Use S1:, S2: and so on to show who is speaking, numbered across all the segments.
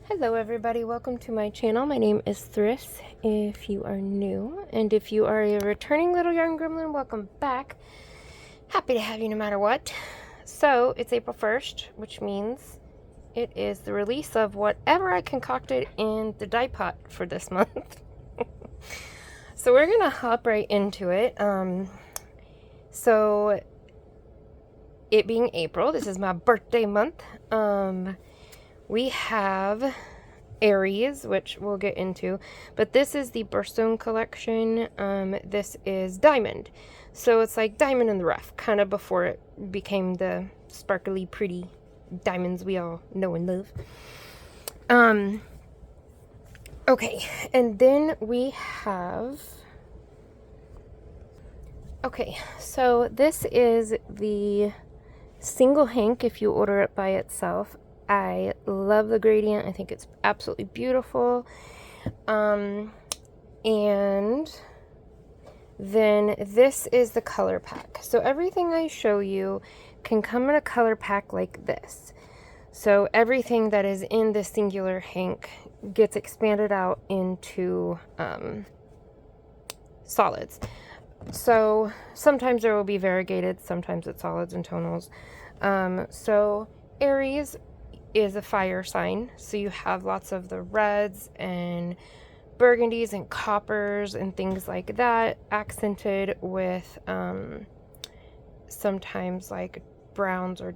S1: Hello everybody, welcome to my channel. My name is Thryss if you are new, and if you are a returning little yarn gremlin, welcome back. Happy to have you no matter what. So it's April 1st, which means it is the release of whatever I concocted in the dye pot for this month. So we're gonna hop right into it. So it being April, this is my birthday month. We have Aries, which we'll get into, but this is the birthstone collection. This is diamond, so it's like diamond in the rough, kind of before it became the sparkly pretty diamonds we all know and love. Okay, and then we have, okay, so this is the single hank if you order it by itself. I love the gradient. I think it's absolutely beautiful. And then this is the color pack. So everything I show you can come in a color pack like this. So everything that is in this singular hank gets expanded out into solids. So sometimes there will be variegated, sometimes it's solids and tonals. So Aries is a fire sign, so you have lots of the reds and burgundies and coppers and things like that, accented with sometimes like browns or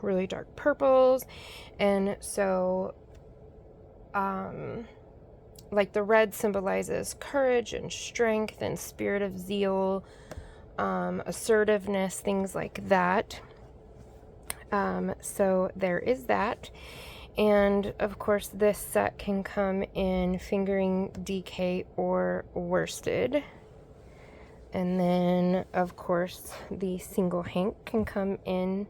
S1: really dark purples. And so like the red symbolizes courage and strength and spirit of zeal, assertiveness, things like that. So there is that. And of course this set can come in fingering, DK, or worsted. And then of course the single hank can come in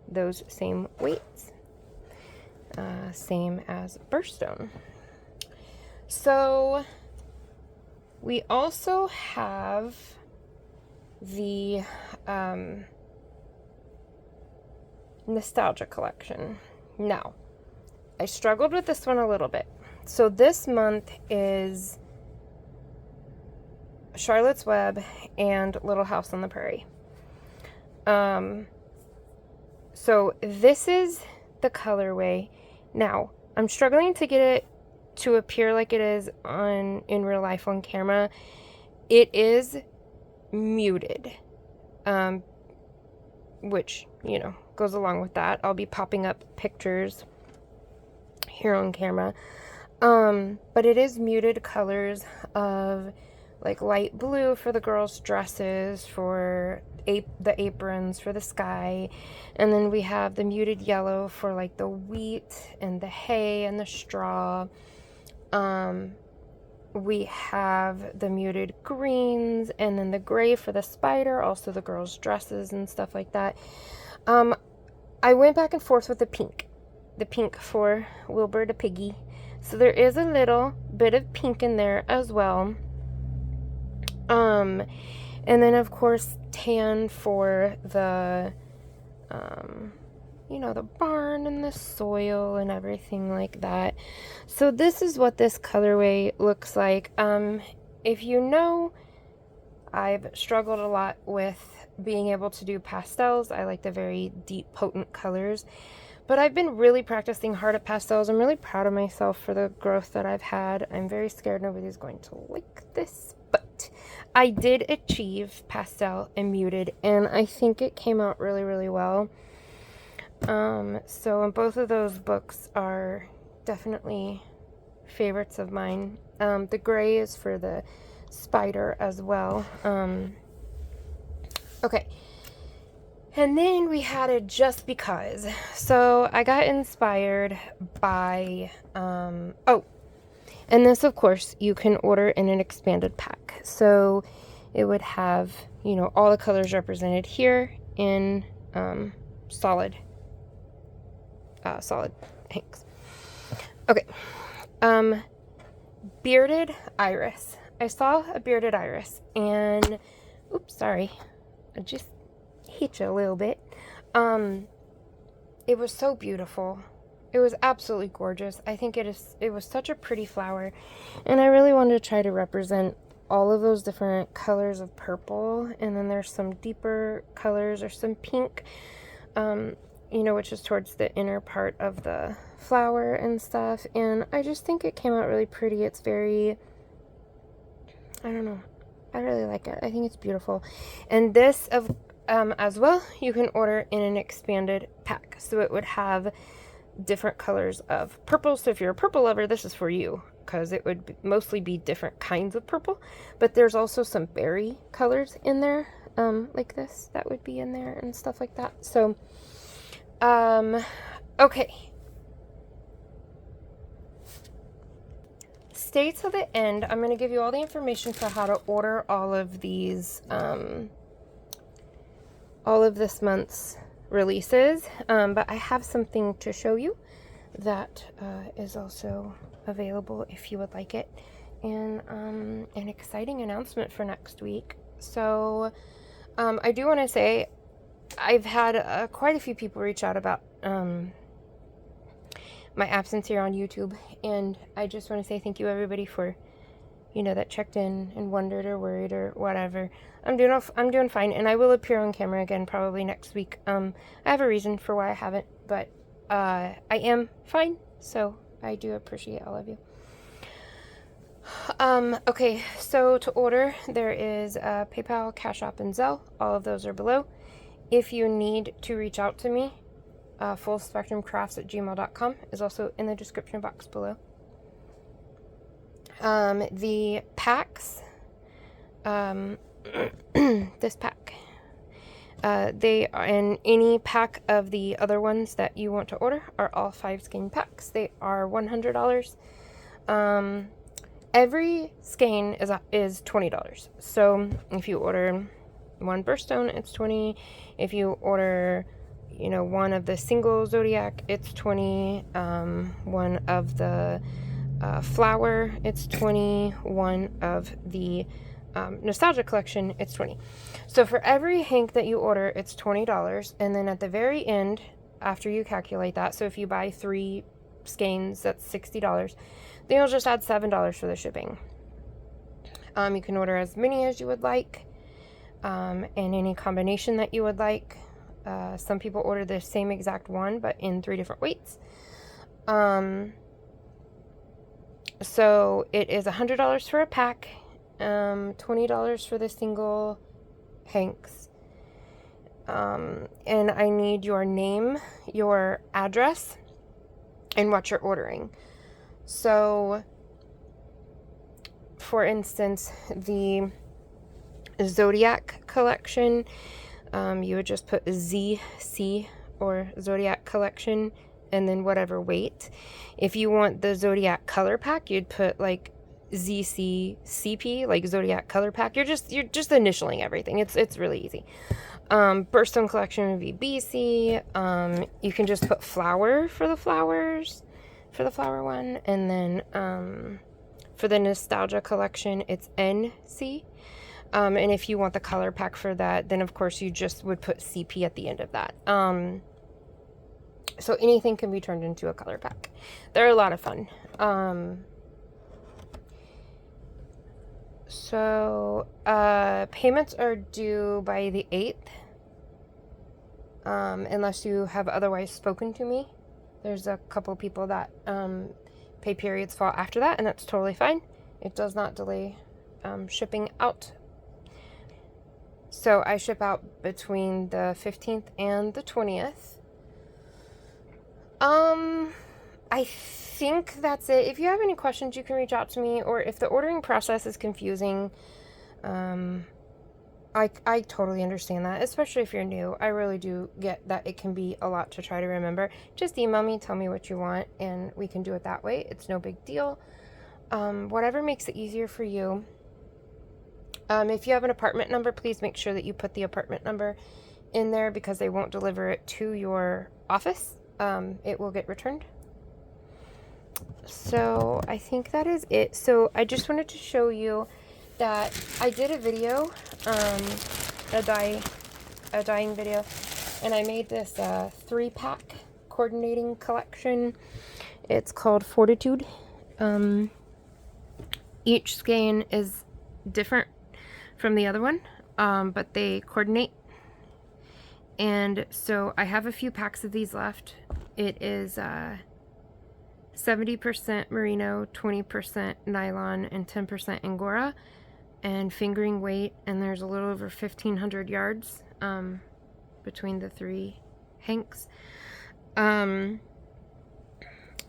S1: those same weights, same as birthstone. So we also have the nostalgia collection. Now, I struggled with this one a little bit. So this month is Charlotte's Web and Little House on the Prairie. So this is the colorway. Now, I'm struggling to get it to appear like it is in real life on camera. It is muted, which, you know, goes along with that. I'll be popping up pictures here on camera. But it is muted colors of like light blue for the girls' dresses, for the aprons, for the sky. And then we have the muted yellow for like the wheat and the hay and the straw. We have the muted greens, and then the gray for the spider, also the girls' dresses and stuff like that. I went back and forth with the pink for Wilbur the piggy. So there is a little bit of pink in there as well. And then of course tan for the, you know, the barn and the soil and everything like that. So this is what this colorway looks like. If you know, I've struggled a lot with being able to do pastels. I like the very deep, potent colors. But I've been really practicing hard at pastels. I'm really proud of myself for the growth that I've had. I'm very scared nobody's going to like this, but I did achieve pastel and muted, and I think it came out really, really well. So both of those books are definitely favorites of mine. The gray is for the spider as well. Okay. And then we had a just because. So I got inspired by, oh, and this of course you can order in an expanded pack. So it would have, you know, all the colors represented here in solid hanks. Okay. Bearded iris. I saw a bearded iris and, oops, sorry. I just hit you a little bit. It was so beautiful. It was absolutely gorgeous. I think it was such a pretty flower, and I really wanted to try to represent all of those different colors of purple. And then there's some deeper colors or some pink, you know, which is towards the inner part of the flower and stuff. And I just think it came out really pretty. It's very, I don't know, I really like it. I think it's beautiful. And this as well, you can order in an expanded pack, so it would have different colors of purple. So if you're a purple lover, this is for you, because it would mostly be different kinds of purple. But there's also some berry colors in there, like this, that would be in there and stuff like that. So okay, stay to the end. I'm going to give you all the information for how to order all of these, all of this month's releases, but I have something to show you that is also available if you would like it, and an exciting announcement for next week. So I do want to say I've had quite a few people reach out about my absence here on YouTube, and I just want to say thank you everybody for, you know, that checked in and wondered or worried or whatever. I'm doing fine, and I will appear on camera again probably next week. I have a reason for why I haven't, but I am fine, so I do appreciate all of you. Okay, so to order, there is PayPal, Cashapp, and Zelle. All of those are below. If you need to reach out to me, fullspectrumcrafts@gmail.com is also in the description box below. The packs, this pack, they are in any pack of the other ones that you want to order are all 5 skein packs. They are $100. Every skein is $20. So if you order one birthstone, it's $20. If you order, you know, one of the single Zodiac, it's $20. One of the flower, it's $20. One of the nostalgia collection, it's $20. So for every hank that you order, it's $20. And then at the very end, after you calculate that, so if you buy 3 skeins, that's $60. Then you'll just add $7 for the shipping. You can order as many as you would like, and any combination that you would like. Some people order the same exact one, but in 3 different weights. So it is $100 for a pack, $20 for the single hanks. And I need your name, your address, and what you're ordering. So, for instance, the Zodiac collection, you would just put ZC or Zodiac collection and then whatever weight. If you want the Zodiac color pack, you'd put like ZCCP, like Zodiac color pack. You're just initialing everything. It's really easy. Birthstone collection would be BC. You can just put flower for the flowers, for the flower one, and then for the nostalgia collection, it's NC. And if you want the color pack for that, then of course you just would put CP at the end of that. So anything can be turned into a color pack. They're a lot of fun. So payments are due by the 8th, unless you have otherwise spoken to me. There's a couple people that pay periods fall after that, and that's totally fine. It does not delay shipping out. So I ship out between the 15th and the 20th. I think that's it. If you have any questions, you can reach out to me, or if the ordering process is confusing, I totally understand that, especially if you're new. I really do get that it can be a lot to try to remember. Just email me, tell me what you want, and we can do it that way. It's no big deal. Whatever makes it easier for you. If you have an apartment number, please make sure that you put the apartment number in there, because they won't deliver it to your office. It will get returned. So I think that is it. So I just wanted to show you that I did a video, a dyeing video, and I made this 3-pack coordinating collection. It's called Fortitude. Each skein is different from the other one, but they coordinate. And so I have a few packs of these left. It is 70% merino, 20% nylon, and 10% angora, and fingering weight, and there's a little over 1,500 yards between the 3 hanks.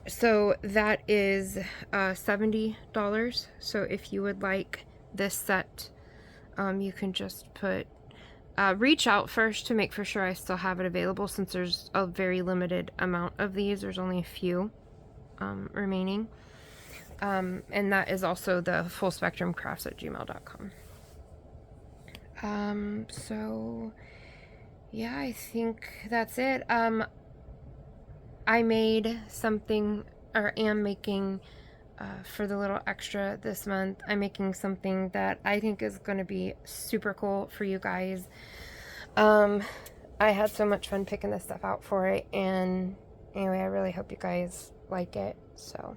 S1: So that is $70. So if you would like this set, you can just put reach out first to make for sure I still have it available, since there's a very limited amount of these. There's only a few remaining. And that is also the fullspectrumcrafts@gmail.com. So yeah, I think that's it. I made something, or am making, for the little extra this month, I'm making something that I think is going to be super cool for you guys. I had so much fun picking this stuff out for it, and anyway, I really hope you guys like it. So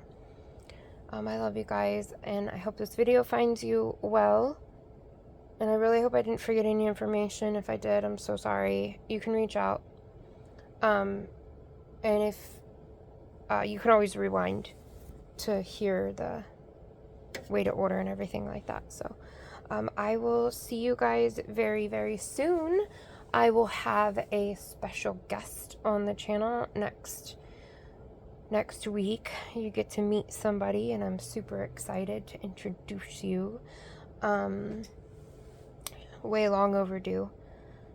S1: I love you guys, and I hope this video finds you well, and I really hope I didn't forget any information. If I did, I'm so sorry. You can reach out, and if you can always rewind to hear the way to order and everything like that. So I will see you guys very, very soon. I will have a special guest on the channel next week. You get to meet somebody, and I'm super excited to introduce you. Way long overdue.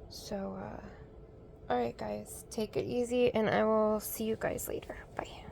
S1: So alright guys, take it easy, and I will see you guys later. Bye.